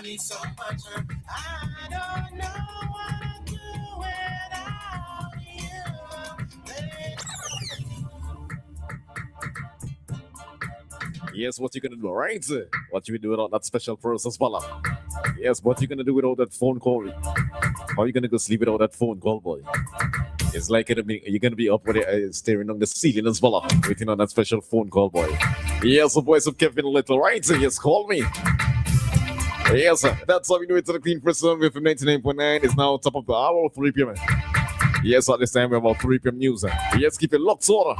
need so much. I don't know what to do without you. Yes, what you gonna do, right? What you gonna do without that special process, Bala? Yes, what you gonna do without that phone call? How you gonna go sleep without that phone call, boy? It's like you're gonna be up with it, staring on the ceiling as well, waiting on that special phone call, boy. Yes, the voice of Kevin Little, right? Yes, call me. Yes, that's how we do it to the Clean Prison with 99.9. It's now top of the hour, 3 p.m. Yes, at this time we're about 3 p.m. news. Yes, keep it locked, order.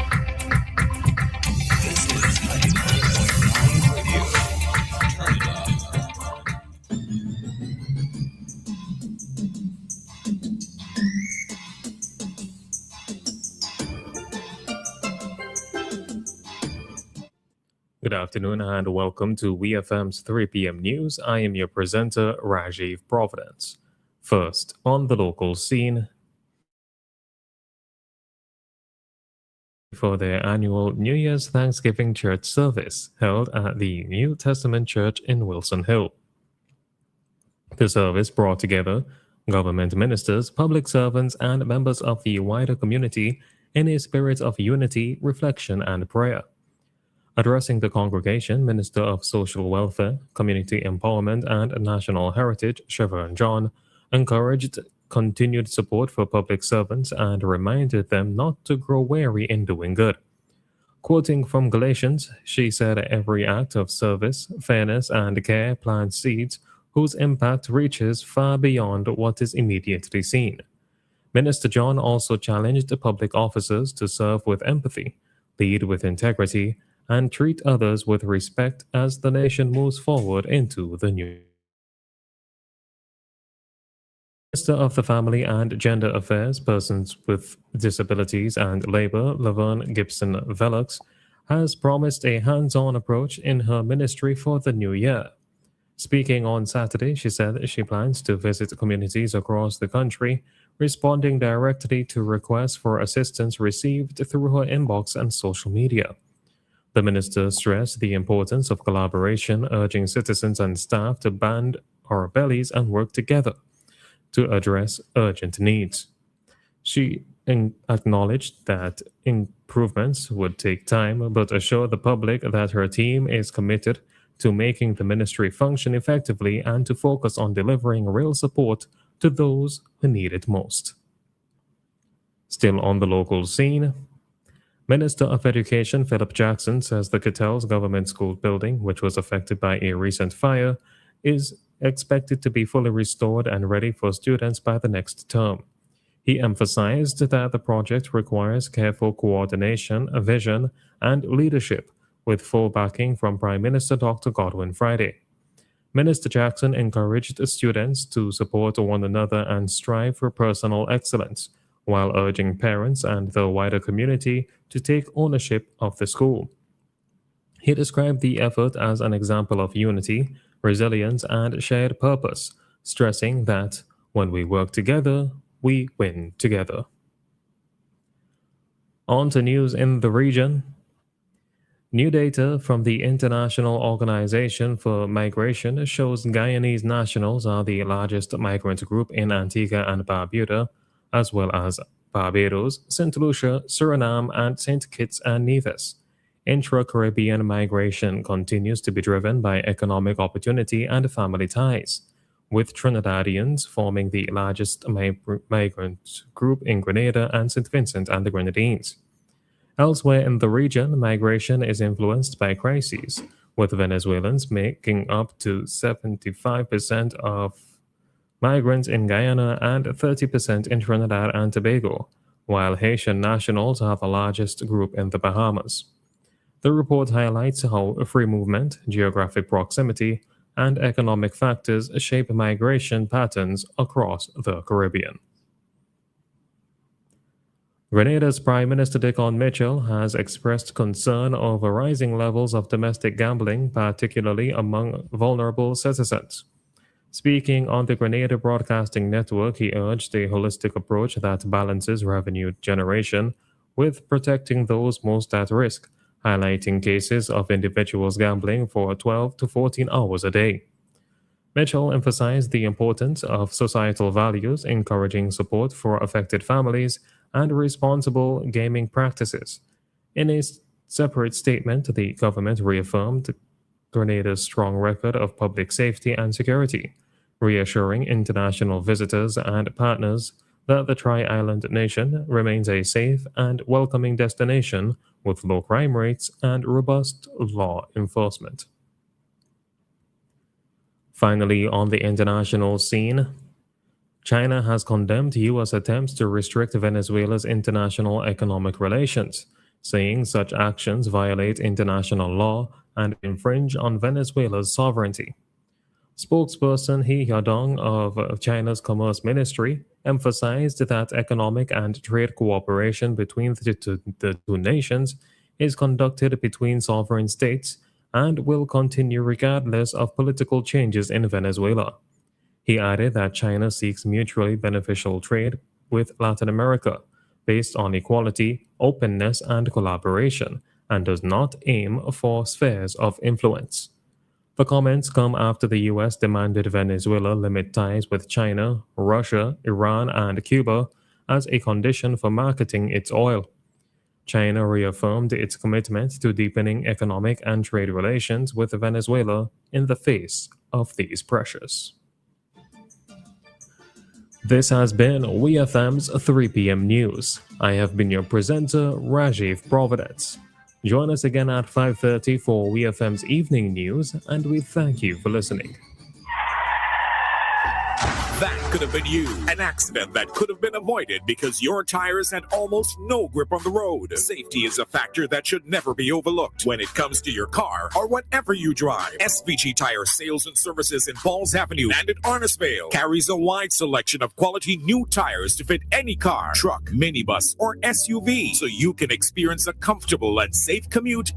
Good afternoon and welcome to WeFM's 3 p.m. news. I am your presenter, Rajiv Providence. First, on the local scene, for their annual New Year's Thanksgiving church service held at the New Testament Church in Wilson Hill. The service brought together government ministers, public servants, and members of the wider community in a spirit of unity, reflection, and prayer. Addressing the congregation, Minister of Social Welfare, Community Empowerment, and National Heritage, Chevron John, encouraged continued support for public servants and reminded them not to grow weary in doing good. Quoting from Galatians, she said, "Every act of service, fairness, and care plants seeds whose impact reaches far beyond what is immediately seen." Minister John also challenged the public officers to serve with empathy, lead with integrity, and treat others with respect as the nation moves forward into the new year. Minister of the Family and Gender Affairs, Persons with Disabilities and Labor, Laverne Gibson Velux, has promised a hands-on approach in her ministry for the new year. Speaking on Saturday, she said she plans to visit communities across the country, responding directly to requests for assistance received through her inbox and social media. The minister stressed the importance of collaboration, urging citizens and staff to band our bellies and work together to address urgent needs. She acknowledged that improvements would take time, but assured the public that her team is committed to making the ministry function effectively and to focus on delivering real support to those who need it most. Still on the local scene, Minister of Education Philip Jackson says the Cattell's government school building, which was affected by a recent fire, is expected to be fully restored and ready for students by the next term. He emphasized that the project requires careful coordination, vision, and leadership, with full backing from Prime Minister Dr. Godwin Friday. Minister Jackson encouraged students to support one another and strive for personal excellence, while urging parents and the wider community to take ownership of the school. He described the effort as an example of unity, resilience, and shared purpose, stressing that when we work together, we win together. On to news in the region. New data from the International Organization for Migration shows Guyanese nationals are the largest migrant group in Antigua and Barbuda, as well as Barbados, St. Lucia, Suriname, and St. Kitts and Nevis. Intra-Caribbean migration continues to be driven by economic opportunity and family ties, with Trinidadians forming the largest migrant group in Grenada and St. Vincent and the Grenadines. Elsewhere in the region, migration is influenced by crises, with Venezuelans making up to 75% of migrants in Guyana and 30% in Trinidad and Tobago, while Haitian nationals are the largest group in the Bahamas. The report highlights how free movement, geographic proximity, and economic factors shape migration patterns across the Caribbean. Grenada's Prime Minister Dickon Mitchell has expressed concern over rising levels of domestic gambling, particularly among vulnerable citizens. Speaking on the Grenada Broadcasting Network, he urged a holistic approach that balances revenue generation with protecting those most at risk, highlighting cases of individuals gambling for 12 to 14 hours a day. Mitchell emphasized the importance of societal values, encouraging support for affected families and responsible gaming practices. In a separate statement, the government reaffirmed Grenada's strong record of public safety and security, reassuring international visitors and partners that the Tri Island nation remains a safe and welcoming destination with low crime rates and robust law enforcement. Finally, on the international scene, China has condemned U.S. attempts to restrict Venezuela's international economic relations, saying such actions violate international law and infringe on Venezuela's sovereignty. Spokesperson He Yadong of China's Commerce Ministry emphasized that economic and trade cooperation between the two nations is conducted between sovereign states and will continue regardless of political changes in Venezuela. He added that China seeks mutually beneficial trade with Latin America based on equality, openness, and collaboration, and does not aim for spheres of influence. The comments come after the U.S. demanded Venezuela limit ties with China, Russia, Iran, and Cuba as a condition for marketing its oil. China reaffirmed its commitment to deepening economic and trade relations with Venezuela in the face of these pressures. This has been WeFM's 3 p.m. News. I have been your presenter, Rajiv Providence. Join us again at 5:30 for WeFM's Evening News, and we thank you for listening. That could have been you. An accident that could have been avoided because your tires had almost no grip on the road. Safety is a factor that should never be overlooked when it comes to your car or whatever you drive. SVG Tire Sales and Services in Falls Avenue and in Arnisvale carries a wide selection of quality new tires to fit any car, truck, minibus, or SUV so you can experience a comfortable and safe commute